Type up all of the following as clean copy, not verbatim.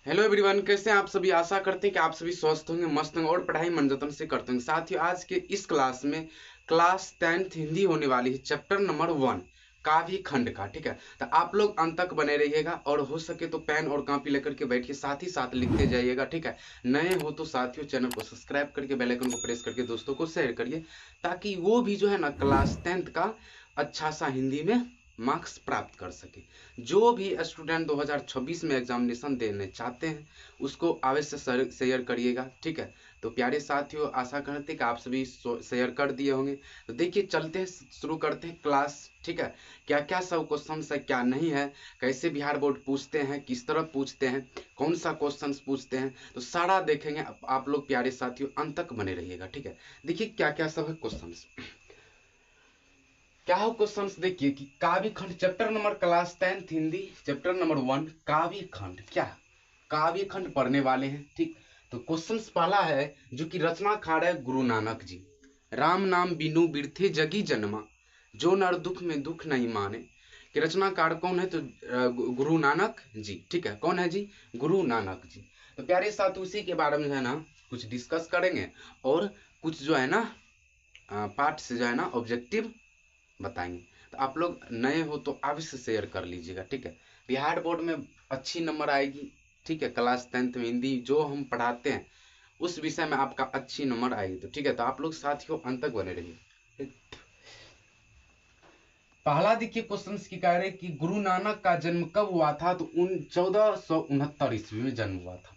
Hello everyone, कैसे हैं आप सभी। आशा करते हैं कि आप सभी स्वस्थ होंगे, मस्त होंगे और पढ़ाई मन जतन से करते होंगे। साथ ही आज के इस क्लास में क्लास 10th हिंदी होने वाली है, चैप्टर नंबर 1 काव्य खंड का। ठीक है, तो आप लोग अंत तक बने रहिएगा और हो सके तो पेन और कॉपी लेकर के बैठिए, साथ ही साथ लिखते जाइएगा। ठीक है, नए हो तो साथियों चैनल को सब्सक्राइब करके बेल आइकन को प्रेस करके दोस्तों को शेयर करिए, ताकि वो भी जो है ना क्लास 10th का अच्छा सा हिंदी में मार्क्स प्राप्त कर सके। जो भी स्टूडेंट 2026 में एग्जामिनेशन देने चाहते हैं उसको अवश्य शेयर करिएगा। ठीक है, तो प्यारे साथियों, आशा करते हैं कि आप सभी शेयर कर दिए होंगे। तो देखिए, चलते हैं, शुरू करते हैं क्लास। ठीक है, क्या क्या सब क्वेश्चन है, क्या नहीं है, कैसे बिहार बोर्ड पूछते हैं, किस तरह पूछते हैं, कौन सा क्वेश्चन पूछते हैं, तो सारा देखेंगे। आप लोग प्यारे साथियों अंत तक बने रहिएगा। ठीक है, देखिए क्या क्या सब है क्वेश्चन। क्या हो क्वेश्चंस, देखिए कि काव्य खंड chapter number class 10th Hindi chapter number 1 काव्य खंड। क्या काव्य खंड पढ़ने वाले हैं। ठीक, तो क्वेश्चंस पहला है जो कि रचनाकार है गुरु नानक जी। राम नाम बिनु बिरथे जगी जन्मा, जो नर दुख में दुख नहीं माने। कि रचनाकार कौन है, तो गुरु नानक जी। ठीक है, कौन है जी, गुरु नानक जी। तो प्यारे साथ उसी के बारे में है ना कुछ डिस्कस करेंगे और कुछ जो है ना पार्ट से जो है ना ऑब्जेक्टिव बताएंगे। तो आप लोग नए हो तो अवश्य शेयर कर लीजिएगा। ठीक है, बिहार बोर्ड में अच्छी नंबर आएगी। ठीक है, क्लास 10th में हिंदी जो हम पढ़ाते हैं उस विषय में आपका अच्छी नंबर आएगी। तो ठीक है, तो आप लोग साथियों अंत तक बने रहिए। पहला देखिए क्वेश्चन की कह रहे कि गुरु नानक का जन्म कब हुआ था, तो 1469 ईस्वी में जन्म हुआ था।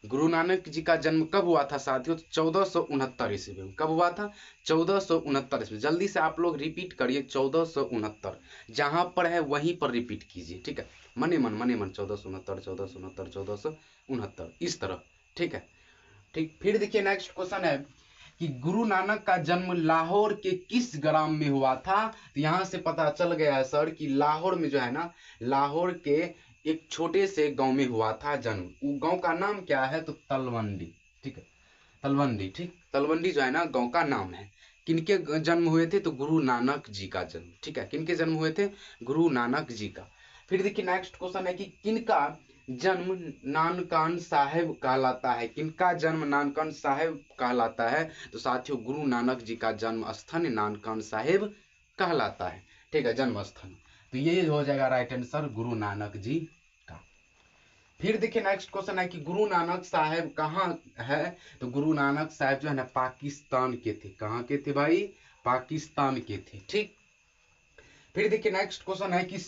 गुरु नानक जी का जन्म कब हुआ था साथियों, 1469 ईस्वी में। कब हुआ था, 1469 ईस्वी। जल्दी से आप लोग रिपीट करिए, 1469 जहां पर है वहीं पर रिपीट कीजिए। ठीक है, मने मन 1469 1469 1469 इस तरह। ठीक है, ठीक। फिर देखिए नेक्स्ट क्वेश्चन है कि गुरु नानक का जन्म लाहौर के किस ग्राम में हुआ था। तो यहां से पता चल गया है सर कि लाहौर में जो है ना, लाहौर के एक छोटे से गांव में हुआ था जन्म। वो गांव का नाम क्या है, तो तलवंडी। ठीक है, तलवंडी। ठीक, तलवंडी जो है ना गांव का नाम है। किनके जन्म हुए थे, तो गुरु नानक जी का जन्म। ठीक है, किनके जन्म हुए थे, गुरु नानक जी का। फिर देखिए नेक्स्ट क्वेश्चन है कि किनका जन्म नानकान साहेब कहलाता है। किनका जन्म नानकान साहेब कहलाता है, तो साथियों गुरु नानक जी का जन्म स्थान नानकान साहेब कहलाता है। ठीक है, जन्म स्थान। तो ये हो जाएगा राइट आंसर, गुरु नानक जी का। फिर देखिए नेक्स्ट क्वेश्चन है कि गुरु नानक साहेब कहाँ है, तो गुरु नानक साहेब जो है ना पाकिस्तान के थे। कहाँ के थे भाई, पाकिस्तान के थे। ठीक, फिर देखिए नेक्स्ट क्वेश्चन है कि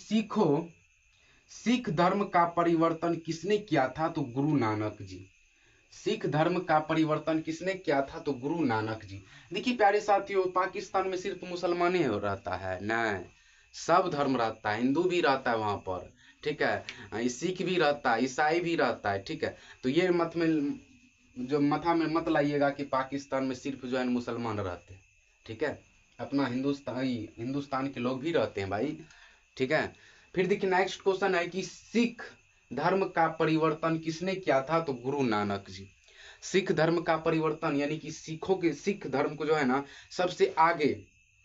सिख धर्म का परिवर्तन किसने किया था, तो गुरु नानक जी। सिख धर्म का परिवर्तन किसने किया था, तो गुरु नानक जी। देखिए प्यारे साथियों, पाकिस्तान में सिर्फ मुसलमान ही रहता है, नहीं, सब धर्म रहता है, हिंदू भी रहता है वहां पर। ठीक है, सिख भी रहता है, ईसाई भी रहता है। ठीक है, तो ये मत में जो मथा में मत लाइएगा कि पाकिस्तान में सिर्फ जो है मुसलमान रहते हैं। ठीक है, अपना हिंदुस्तान के लोग भी रहते हैं भाई। ठीक है, फिर देखिए नेक्स्ट क्वेश्चन है कि सिख धर्म का परिवर्तन किसने किया था, तो गुरु नानक जी। सिख धर्म का परिवर्तन यानी कि सिख धर्म को जो है ना सबसे आगे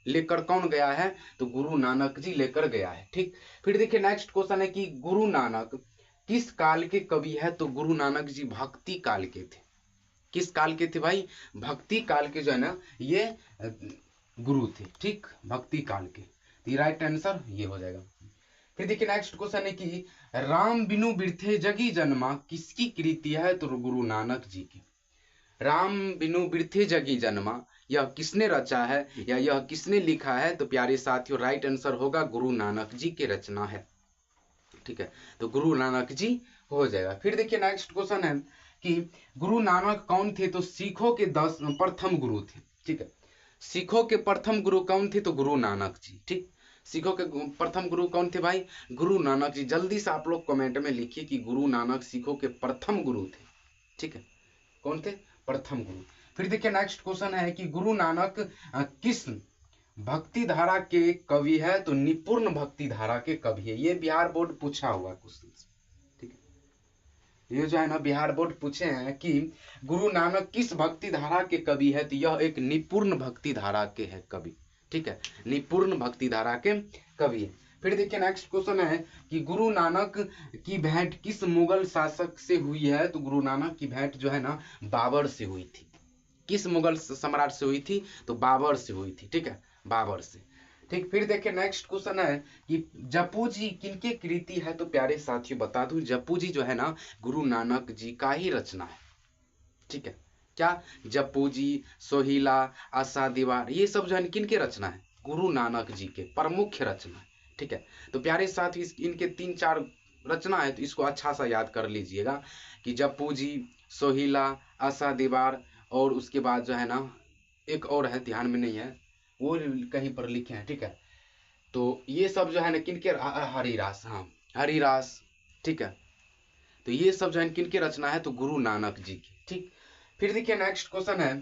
लेकर कौन गया है, तो गुरु नानक जी लेकर गया है। ठीक, फिर देखिए नेक्स्ट क्वेश्चन है कि गुरु नानक किस काल के कवि है, तो गुरु नानक जी भक्ति काल के थे। किस काल के थे भाई, भक्ति काल के जो है ना ये गुरु थे। ठीक, भक्ति काल के। तो राइट आंसर ये हो जाएगा। फिर देखिए नेक्स्ट क्वेश्चन है कि राम बिनु बिरथे जगी जन्मा किसकी कृति है, तो गुरु नानक जी की। राम बिनु बिरथे जगी जन्मा यह किसने रचा है या यह किसने लिखा है, तो प्यारे साथियों राइट आंसर होगा गुरु नानक जी की रचना है। ठीक है, तो गुरु नानक जी हो जाएगा। फिर देखिए नेक्स्ट क्वेश्चन है कि गुरु नानक कौन थे, तो सिखों के 10 प्रथम गुरु थे। ठीक है, सिखों के प्रथम गुरु कौन थे, तो गुरु नानक जी। ठीक, सिखों के प्रथम गुरु कौन थे भाई, गुरु नानक जी। जल्दी से आप लोग कमेंट में लिखिए कि गुरु नानक सिखों के प्रथम गुरु थे। ठीक है, कौन थे, प्रथम गुरु। फिर देखिए नेक्स्ट क्वेश्चन है कि गुरु नानक किस भक्ति धारा के कवि है, तो निपुण भक्ति धारा के कवि है। ये बिहार बोर्ड पूछा हुआ क्वेश्चन। ठीक है, ये जो है ना बिहार बोर्ड पूछे हैं कि गुरु नानक किस भक्ति धारा के कवि है, तो यह एक निपुण भक्ति धारा के है कवि। ठीक है, निपुण भक्ति धारा के कवि है। फिर देखिए नेक्स्ट क्वेश्चन है कि गुरु नानक की भेंट किस मुगल शासक से हुई है? तो गुरु नानक की भेंट जो है ना बाबर से हुई थी। किस मुगल सम्राट से हुई थी? तो बाबर से हुई थी। ठीक है, बाबर से। ठीक, फिर देखिए नेक्स्ट क्वेश्चन है कि जपू जी किनके कृति है? तो प्यारे साथियों बता दूं, जपू जी जो है ना गुरु नानक जी का ही रचना है। ठीक है, क्या जपू जी, सोहिला, आशा दीवार, ये सब जो है किनके रचना है? गुरु नानक जी के प्रमुख रचना है। ठीक है, तो प्यारे साथी इनके 3-4 रचना है, तो इसको अच्छा सा याद कर लीजिएगा कि जपू जी, सोहिला, आशा दीवार, और उसके बाद जो है ना एक और है, ध्यान में नहीं है, वो कहीं पर लिखे हैं। ठीक है, तो ये सब जो है ना किनके, हरिरास, हाँ हरिरास। ठीक है, तो ये सब जो है किनके रचना है? तो गुरु नानक जी की। ठीक, फिर देखिए नेक्स्ट क्वेश्चन है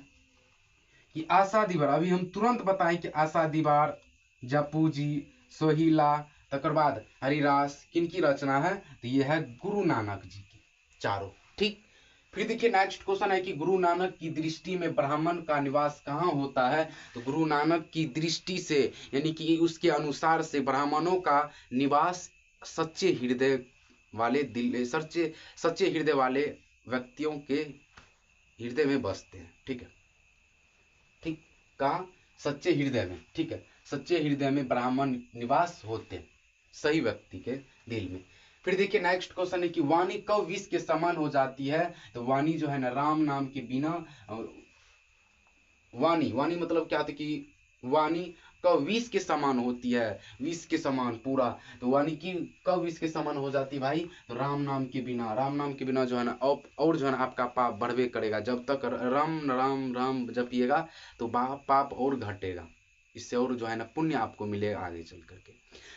कि आशा दीवार, अभी हम तुरंत बताएं कि आशा दीवार, जपू जी, सोहिला, तकर बाद हरिरास किनकी रचना है? तो ये है गुरु नानक जी की चारों। ठीक, फिर देखिए नेक्स्ट क्वेश्चन है कि गुरु नानक की दृष्टि में ब्राह्मण का निवास कहाँ होता है? तो गुरु नानक की दृष्टि से, यानी कि उसके अनुसार से ब्राह्मणों का निवास सच्चे हृदय वाले दिल, सच्चे हृदय वाले व्यक्तियों के हृदय में बसते हैं। ठीक है, ठीक, कहा? सच्चे हृदय में। ठीक है, सच्चे हृदय में ब्राह्मण निवास होते हैं, सही व्यक्ति के दिल में। फिर देखिए नेक्स्ट क्वेश्चन है कि वाणी कब विष के समान हो जाती है? तो वाणी जो है ना राम नाम के बिना, वाणी, वाणी मतलब क्या था कि वाणी कब विष के समान होती है? विष के समान पूरा। तो वाणी की कब विष के समान हो जाती है भाई? तो राम नाम के बिना, राम नाम के बिना जो है ना और जो है ना आपका पाप बढ़वे करेगा। जब तक राम राम राम जपिएगा तो पाप और घटेगा, इससे और जो है ना पुण्य आपको मिलेगा आगे चल करके।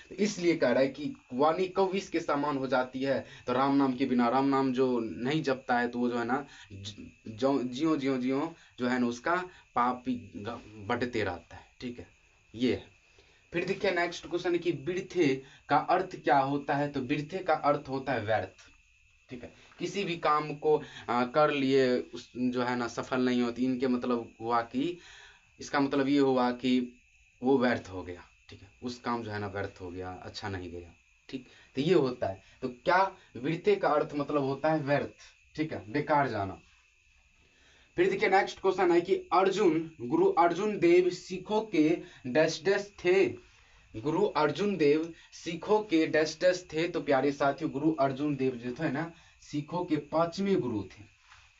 तो इसलिए कह रहा है कि वाणी कब विष के समान हो जाती है? तो राम नाम के बिना, राम नाम जो नहीं जपता है तो वो जो है ना ज्यो ज्यो ज्यो जो है ना उसका पाप बढ़ते रहता है। ठीक है, ये है। फिर देखिए नेक्स्ट क्वेश्चन है कि वृथे का अर्थ क्या होता है? तो वृथे का अर्थ होता है व्यर्थ। ठीक है, किसी भी काम को कर लिए जो है ना सफल नहीं होती, इनके मतलब हुआ कि, इसका मतलब ये हुआ कि वो व्यर्थ हो गया। ठीक है, उस काम जो है ना व्यर्थ हो गया, अच्छा नहीं गया। ठीक, तो ये होता है। तो क्या वृथे का अर्थ मतलब होता है व्यर्थ। ठीक है, बेकार जाना। फिर देखिए नेक्स्ट क्वेश्चन है कि गुरु अर्जुन देव सिखों के डैश डैश थे? गुरु अर्जुन देव सिखों के डैश डैश थे? तो प्यारे साथियों गुरु अर्जुन देव जो थे ना सिखों के 5वें गुरु थे।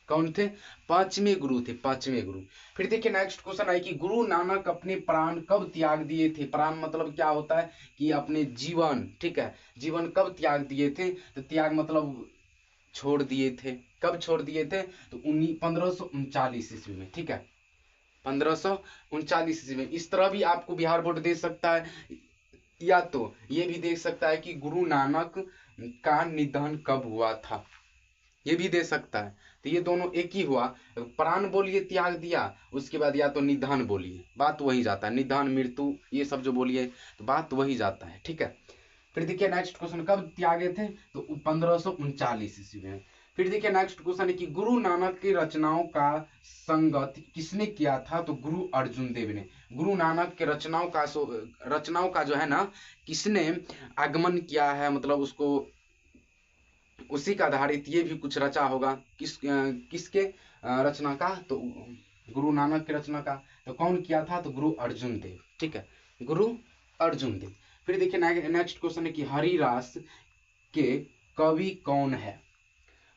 कौन थे? 5वें गुरु थे, 5वें गुरु। फिर देखिए नेक्स्ट क्वेश्चन है कि गुरु नानक अपने प्राण कब त्याग दिए थे? प्राण मतलब क्या होता है कि अपने जीवन। ठीक है, जीवन कब त्याग दिए थे? तो त्याग मतलब छोड़ दिए थे। कब छोड़ दिए थे? तो 1539 ईस्वी में। ठीक है, 1539 ईस्वी में। इस तरह भी आपको बिहार बोर्ड दे सकता है, या तो ये भी देख सकता है कि गुरु नानक का निधन कब हुआ था, ये भी दे सकता है। तो ये दोनों एक ही हुआ। प्राण बोलिए त्याग दिया, उसके बाद या तो निधन बोलिए, बात वही जाता है। निधन, मृत्यु, ये सब जो बोलिए तो बात वही जाता है। ठीक है, फिर देखिए नेक्स्ट क्वेश्चन कब त्यागे थे? तो 1539 ईस्वी में। फिर देखिए नेक्स्ट क्वेश्चन है कि गुरु नानक की रचनाओं का संगत किसने किया था? तो गुरु अर्जुन देव ने। गुरु नानक के रचनाओं का जो है ना किसने आगमन किया है, मतलब उसको उसी का आधारित ये भी कुछ रचा होगा। किसके रचना का? तो गुरु नानक के रचना का। तो कौन किया था? तो गुरु अर्जुन देव। ठीक है, गुरु अर्जुन देव। फिर देखिए नेक्स्ट क्वेश्चन है कि हरिरास के कवि कौन है?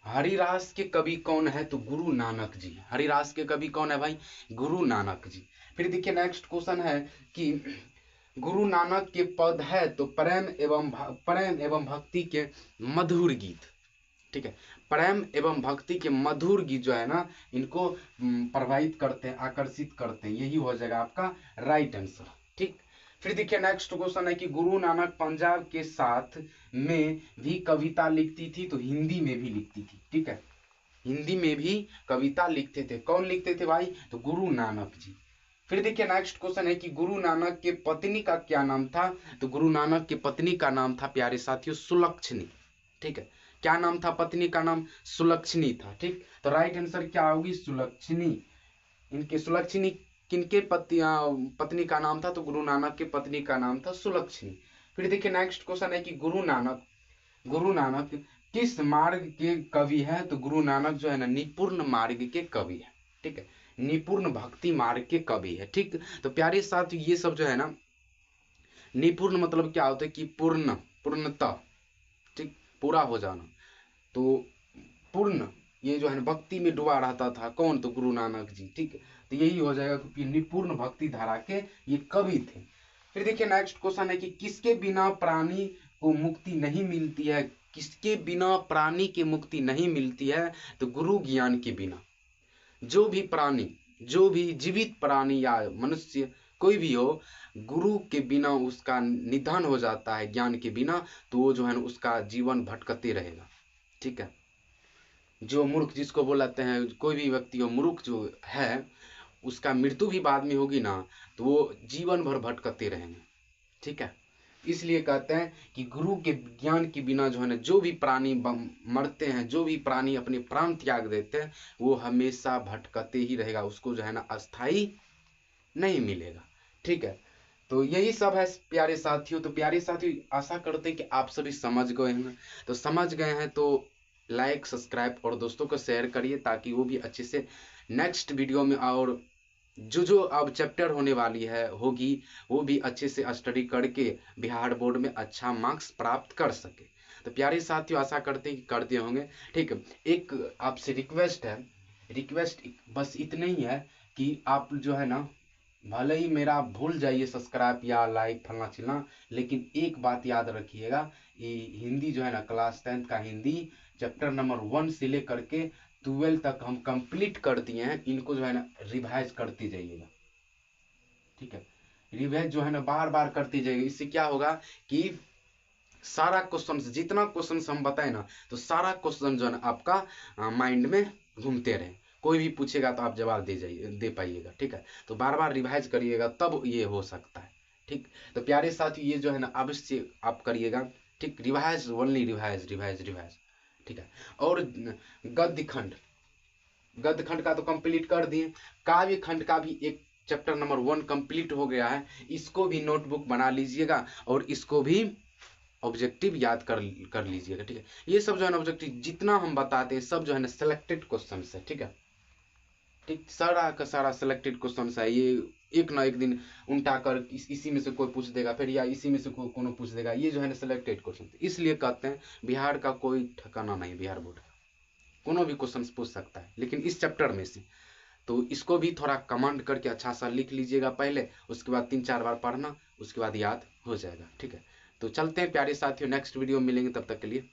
हरिरास के कवि कौन है? तो गुरु नानक जी। हरिरास के कवि कौन है भाई? गुरु नानक जी। फिर देखिए नेक्स्ट क्वेश्चन है कि गुरु नानक के पद है तो प्रेम एवं भक्ति के मधुर गीत। ठीक है, प्रेम एवं भक्ति के मधुर गीत जो है ना इनको प्रभावित करते हैं, आकर्षित करते हैं। यही हो जाएगा आपका राइट आंसर। ठीक, फिर देखिए नेक्स्ट क्वेश्चन है कि गुरु नानक पंजाब के साथ में भी कविता लिखती थी? तो हिंदी में भी लिखती थी। ठीक है, हिंदी में भी कविता लिखते थे। कौन लिखते थे भाई? तो गुरु नानक जी। फिर देखिए नेक्स्ट क्वेश्चन है कि गुरु नानक के पत्नी का क्या नाम था? तो गुरु नानक के पत्नी का नाम था प्यारे साथियों सुलक्षणी। ठीक है, क्या नाम था पत्नी का? नाम सुलक्षणी था। ठीक, तो राइट आंसर क्या होगी? सुलक्षणी। इनके सुलक्षणी किनके पत्नी का नाम था? तो गुरु नानक के पत्नी का नाम था सुलक्षणी। फिर देखिए नेक्स्ट क्वेश्चन है कि गुरु नानक किस मार्ग के कवि है? तो गुरु नानक जो है ना निपुर्ण मार्ग के कवि है। ठीक है, निपुर्ण भक्ति मार्ग के कवि है। ठीक, तो प्यारे साथ ये सब जो है ना, निपुर्ण मतलब क्या होता है कि पूर्णतः, ठीक, पूरा हो जाना। तो पूर्ण, ये जो है ना भक्ति में डूबा रहता था कौन? तो गुरु नानक जी। ठीक, तो यही हो जाएगा क्योंकि निपुर्ण भक्ति धारा के ये कवि थे। फिर देखिए नेक्स्ट क्वेश्चन है कि किसके बिना प्राणी को मुक्ति नहीं मिलती है? किसके बिना प्राणी की मुक्ति नहीं मिलती है? तो गुरु ज्ञान के बिना। जो भी प्राणी, जो भी जीवित प्राणी या मनुष्य कोई भी हो, गुरु के बिना उसका निधन हो जाता है ज्ञान के बिना, तो वो जो है ना उसका जीवन भटकते रहेगा। ठीक है, जो मूर्ख जिसको बोलाते हैं, कोई भी व्यक्ति हो मूर्ख जो है, उसका मृत्यु भी बाद में होगी ना, तो वो जीवन भर भटकते रहेंगे। ठीक है, इसलिए कहते हैं कि गुरु के ज्ञान के बिना जो है ना जो भी प्राणी मरते हैं, जो भी प्राणी अपने प्राण त्याग देते हैं, वो हमेशा भटकते ही रहेगा, उसको जो है ना अस्थाई नहीं मिलेगा। ठीक है, तो यही सब है प्यारे साथियों। तो प्यारे साथियों, आशा करते हैं कि आप सभी समझ गए हैं। तो समझ गए हैं तो लाइक, सब्सक्राइब और दोस्तों को शेयर करिए ताकि वो भी अच्छे से नेक्स्ट वीडियो में, और जो अब चैप्टर होने वाली है होगी, वो भी अच्छे से स्टडी करके बिहार बोर्ड में अच्छा मार्क्स प्राप्त कर सके। तो प्यारे साथियों, आशा करते हैं कि करते होंगे। ठीक है, एक आपसे रिक्वेस्ट बस इतना ही है कि आप जो है ना, भले ही मेरा भूल जाइए सब्सक्राइब या लाइक फलना चिलना, लेकिन एक बात याद रखिएगा, ये हिंदी जो है ना क्लास 10th का हिंदी चैप्टर नंबर 1 से लेकर के 12 तक हम कंप्लीट कर दिए हैं। इनको जो है ना रिवाइज करते जाइएगा। ठीक है, रिवाइज जो है ना बार बार करते जाइएगा। इससे क्या होगा कि सारा क्वेश्चन, जितना क्वेश्चन हम बताए ना, तो सारा क्वेश्चन जो है ना आपका माइंड में घूमते रहे, कोई भी पूछेगा तो आप जवाब दे पाइएगा। ठीक है, तो बार बार रिवाइज करिएगा तब ये हो सकता है। ठीक, तो प्यारे साथी ये जो है ना अवश्य आप करिएगा। ठीक, revise, only revise revise revise. ठीक है, और गद्य खंड का तो कंप्लीट कर दिए। काव्य खंड का भी एक चैप्टर नंबर 1 कंप्लीट हो गया है। इसको भी नोटबुक बना लीजिएगा और इसको भी ऑब्जेक्टिव याद कर लीजिएगा। ठीक है, ये सब जो है ना ऑब्जेक्टिव जितना हम बताते हैं सब जो है ना सिलेक्टेड क्वेश्चन है। ठीक है, ठीक, सारा का सारा सिलेक्टेड क्वेश्चन है। ये एक ना एक दिन उल्टा कर इसी में से कोई पूछ देगा, फिर या इसी में से कोई कोनो पूछ देगा। ये जो है ना सिलेक्टेड क्वेश्चन, इसलिए कहते हैं बिहार का कोई ठिकाना नहीं, बिहार बोर्ड का कोनो भी क्वेश्चन पूछ सकता है, लेकिन इस चैप्टर में से। तो इसको भी थोड़ा कमांड करके अच्छा सा लिख लीजिएगा पहले, उसके बाद 3-4 बार पढ़ना, उसके बाद याद हो जाएगा। ठीक है, तो चलते हैं प्यारे साथियों, नेक्स्ट वीडियो में मिलेंगे, तब तक के लिए